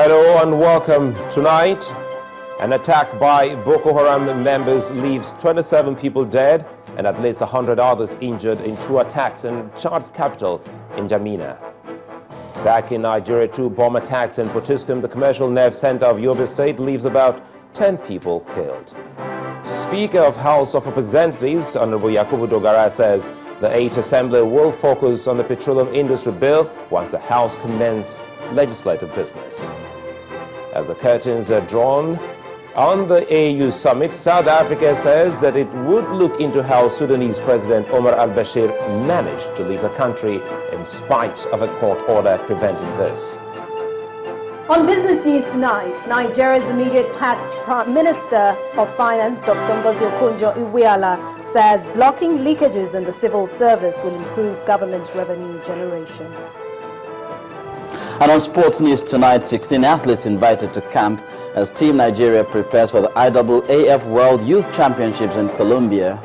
Hello and welcome. Tonight, an attack by Boko Haram members leaves 27 people dead and at least 100 others injured in two attacks in Chad's capital, in N'Djamena. Back in Nigeria, two bomb attacks in Potiskum, the commercial nerve center of Yobe State, leaves about 10 people killed. Speaker of House of Representatives, Honorable Yakubu Dogara, says the 8th Assembly will focus on the petroleum industry bill once the House commences legislative business. As the curtains are drawn on the AU summit, South Africa says that it would look into how Sudanese President Omar al-Bashir managed to leave the country in spite of a court order preventing this. On business news tonight, Nigeria's immediate past Prime Minister of Finance, Dr. Ngozi Okonjo-Iweala, says blocking leakages in the civil service will improve government revenue generation. And on sports news tonight, 16 athletes invited to camp as Team Nigeria prepares for the IAAF World Youth Championships in Colombia.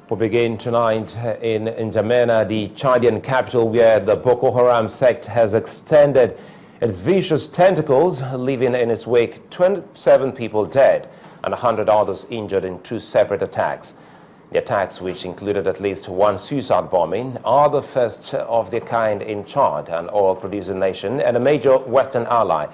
We begin tonight in N'Djamena, the Chadian capital, where the Boko Haram sect has extended its vicious tentacles, leaving in its wake 27 people dead and 100 others injured in two separate attacks. The attacks, which included at least one suicide bombing, are the first of their kind in Chad, an oil-producing nation and a major Western ally,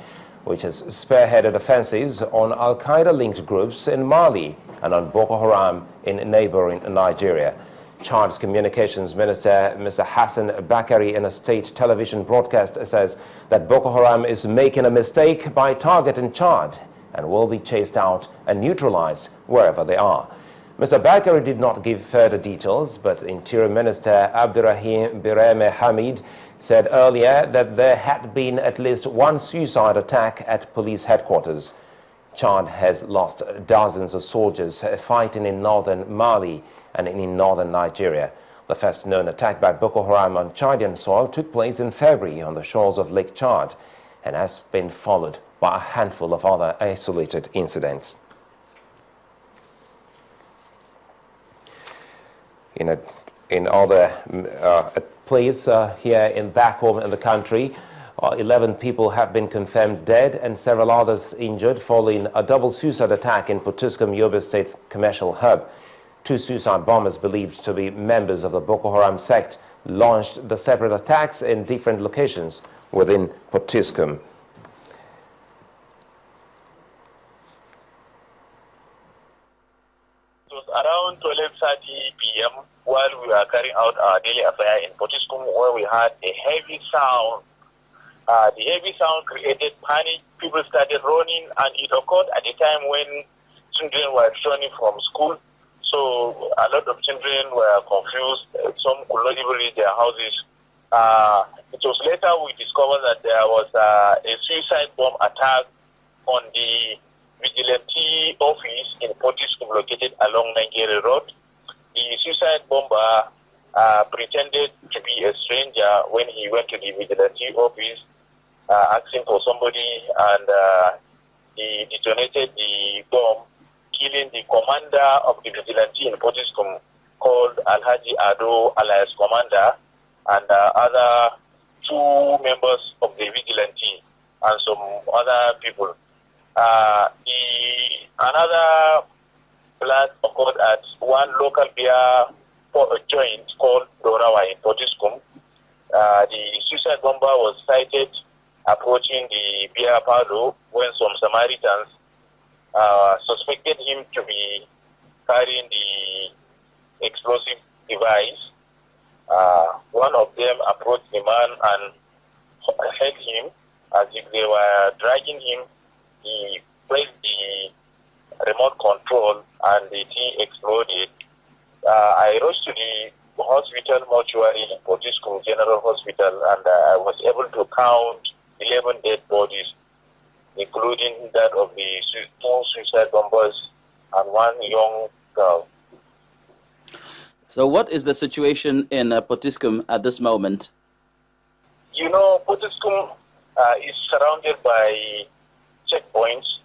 which has spearheaded offensives on Al-Qaeda-linked groups in Mali and on Boko Haram in neighboring Nigeria. Chad's communications minister, Mr. Hassan Bakari, in a state television broadcast says that Boko Haram is making a mistake by targeting Chad and will be chased out and neutralized wherever they are. Mr. Bakari did not give further details, but Interior Minister Abdurrahim Birame Hamid said earlier that there had been at least one suicide attack at police headquarters. Chad has lost dozens of soldiers fighting in northern Mali and in northern Nigeria. The first known attack by Boko Haram on Chadian soil took place in February on the shores of Lake Chad and has been followed by a handful of other isolated incidents. In other place here back home in the country, 11 people have been confirmed dead and several others injured following a double suicide attack in Potiskum, Yobe State's commercial hub. Two suicide bombers believed to be members of the Boko Haram sect launched the separate attacks in different locations within Potiskum. It was around 12:30 p.m. while we were carrying out our daily affair in Potiskum, where we had a heavy sound. The heavy sound created panic. People started running, and it occurred at a time when children were returning from school. So a lot of children were confused. Some could not even reach their houses. It was later we discovered that there was a suicide bomb attack on the vigilante office in Potiskum located along Nigeria Road. The suicide bomber pretended to be a stranger when he went to the vigilante office asking for somebody, and he detonated the bomb, killing the commander of the vigilante in Potiskum called Alhaji Ado alias Commander, and other two members of the vigilante and some other people. Another blast occurred at one local beer joint called Dorawa in Potiskum. The suicide bomber was sighted approaching the beer parlor when some Samaritans suspected him to be carrying the explosive device. One of them approached the man and held him as if they were dragging him. He pressed the remote control and the thing exploded. I rushed to the hospital mortuary in Potiskum General Hospital, and I was able to count 11 dead bodies, including that of the two suicide bombers and one young girl. So what is the situation in Potiskum at this moment? You know, Potiskum is surrounded by checkpoints,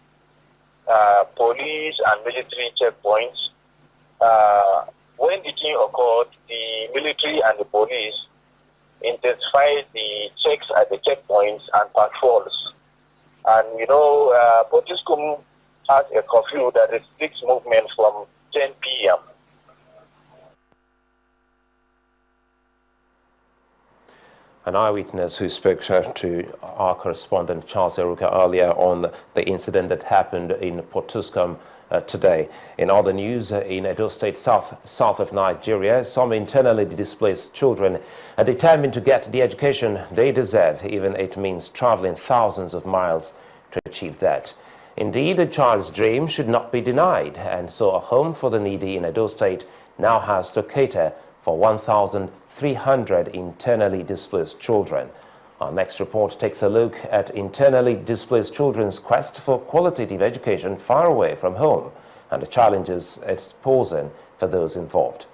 police and military checkpoints. When the thing occurred, the military and the police intensified the checks at the checkpoints and patrols. And you know, Potiskum has a curfew that restricts movement from 10 p.m. An eyewitness who spoke to our correspondent Charles Eruka earlier on the incident that happened in Potiskum today. In other news, in Edo State, south of Nigeria, some internally displaced children are determined to get the education they deserve, even if it means traveling thousands of miles to achieve that. Indeed, a child's dream should not be denied, and so a home for the needy in Edo State now has to cater for 1,300 internally displaced children. Our next report takes a look at internally displaced children's quest for qualitative education far away from home and the challenges it's posing for those involved.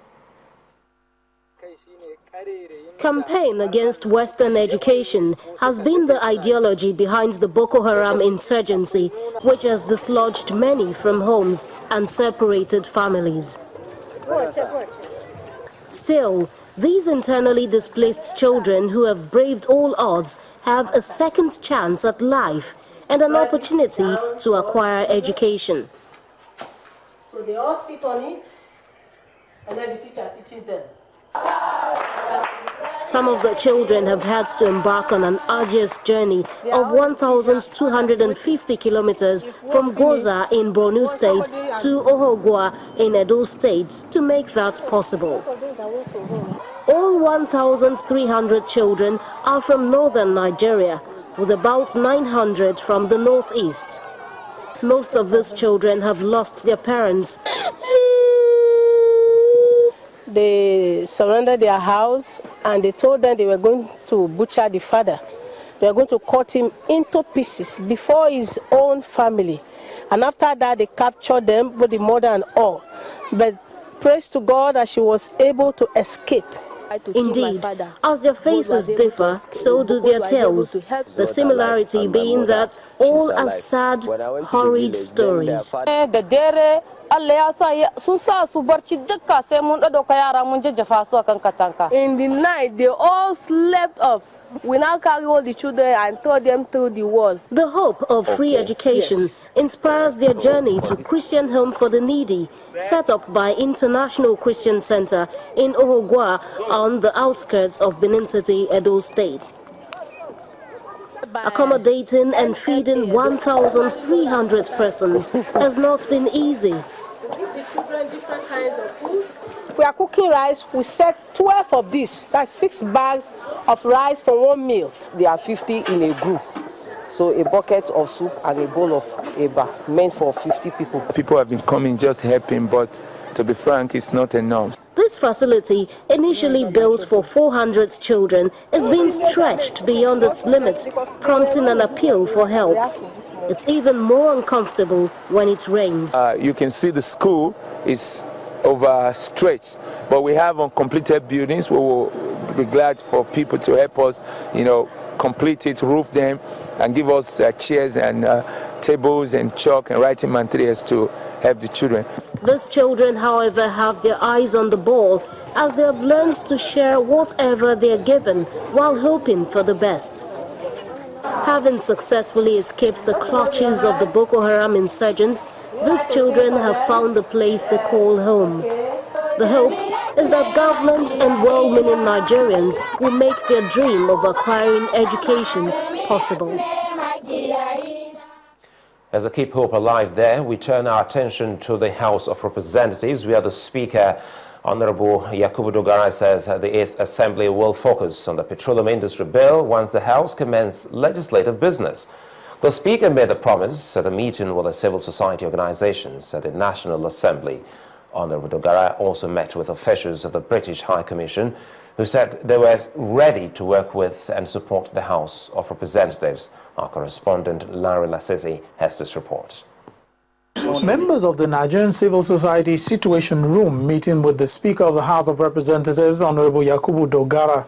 Campaign against Western education has been the ideology behind the Boko Haram insurgency, which has dislodged many from homes and separated families. Still, these internally displaced children who have braved all odds have a second chance at life and an opportunity to acquire education. So they all sit on it, and then the teacher teaches them. Some of the children have had to embark on an arduous journey of 1,250 kilometers from Goza in Borno State to Ohogwa in Edo State to make that possible. All 1,300 children are from northern Nigeria, with about 900 from the northeast. Most of these children have lost their parents. They surrendered their house and they told them they were going to butcher the father. They were going to cut him into pieces before his own family. And after that, they captured them, both the mother and all. But praise to God that she was able to escape. Indeed, as their faces differ, so do their tales, the similarity being that all are sad, horrid stories. In the night, they all slept up. We now carry all the children and throw them through the wall. The hope of free education inspires their journey to Christian Home for the Needy, set up by International Christian Center in Ohogwa on the outskirts of Benin City, Edo State. Accommodating and feeding 1,300 persons has not been easy. We give the children different kinds of food. If we are cooking rice, we set 12 of these. That's 6 bags of rice for one meal. There are 50 in a group. So a bucket of soup and a bowl of eba, meant for 50 people. People have been coming just helping, but to be frank, it's not enough. This facility, initially built for 400 children, is being stretched beyond its limits, prompting an appeal for help. It's even more uncomfortable when it rains. You can see the school is overstretched, but we have uncompleted buildings. We will be glad for people to help us, complete it, roof them, and give us chairs and tables and chalk and writing materials to help the children. These children, however, have their eyes on the ball as they have learned to share whatever they are given while hoping for the best. Having successfully escaped the clutches of the Boko Haram insurgents, these children have found a place they call home. The hope is that government and well-meaning Nigerians will make their dream of acquiring education possible. As a Keep Hope Alive there, we turn our attention to the House of Representatives, where the Speaker, Honorable Yakubu Dogara, says the 8th Assembly will focus on the petroleum industry bill once the House commences legislative business. The Speaker made the promise at a meeting with the civil society organizations at the National Assembly. Honorable Dogara also met with officials of the British High Commission, who said they were ready to work with and support the House of Representatives. Our correspondent Larry Lassisi has this report. Members of the Nigerian Civil Society Situation Room meeting with the Speaker of the House of Representatives, Honorable Yakubu Dogara.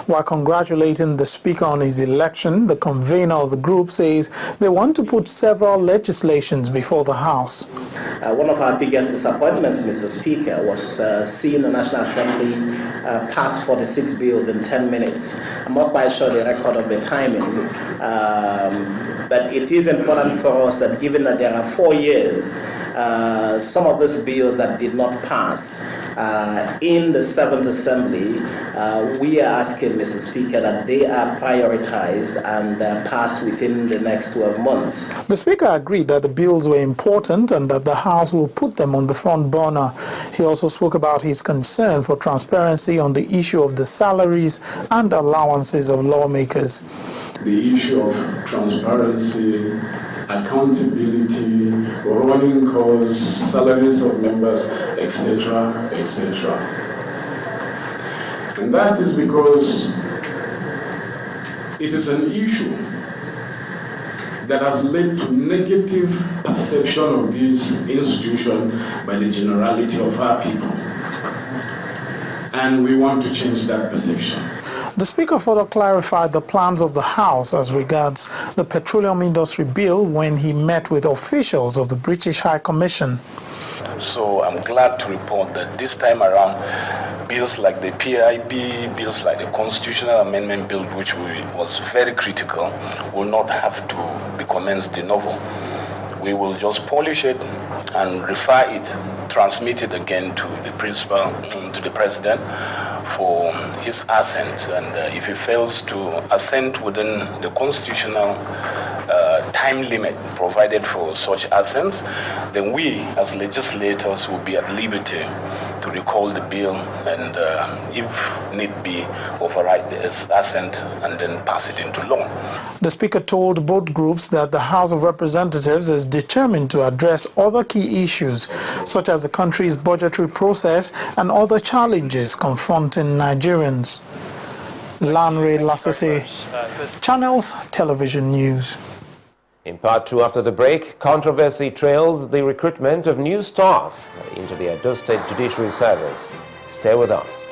While congratulating the Speaker on his election, the convener of the group says they want to put several legislations before the House. One of our biggest disappointments, Mr. Speaker, was seeing the National Assembly pass 46 bills in 10 minutes. I'm not quite sure the record of the timing, but it is important for us that given that there are 4 years, some of these bills that did not pass in the 7th Assembly, we are asking, Mr. Speaker, that they are prioritized and passed within the next 12 months. The Speaker agreed that the bills were important and that the House will put them on the front burner. He also spoke about his concern for transparency on the issue of the salaries and allowances of lawmakers. The issue of transparency, accountability, running costs, salaries of members, etc., etc. And that is because it is an issue that has led to negative perception of this institution by the generality of our people. And we want to change that perception. The Speaker further clarified the plans of the House as regards the Petroleum Industry Bill when he met with officials of the British High Commission. So I'm glad to report that this time around, bills like the PIB, bills like the Constitutional Amendment Bill, which was very critical, will not have to be commenced de novo. We will just polish it and refer it, transmit it again to the principal, to the president for his assent. And if he fails to assent within the constitutional time limit provided for such assents, then we as legislators will be at liberty to recall the bill and, if need be, override the assent and then pass it into law. The Speaker told both groups that the House of Representatives is determined to address other key issues, such as the country's budgetary process and other challenges confronting Nigerians. Lanre Lasese, Channels Television News. In part 2 after the break, controversy trails the recruitment of new staff into the Edo State Judiciary Service. Stay with us.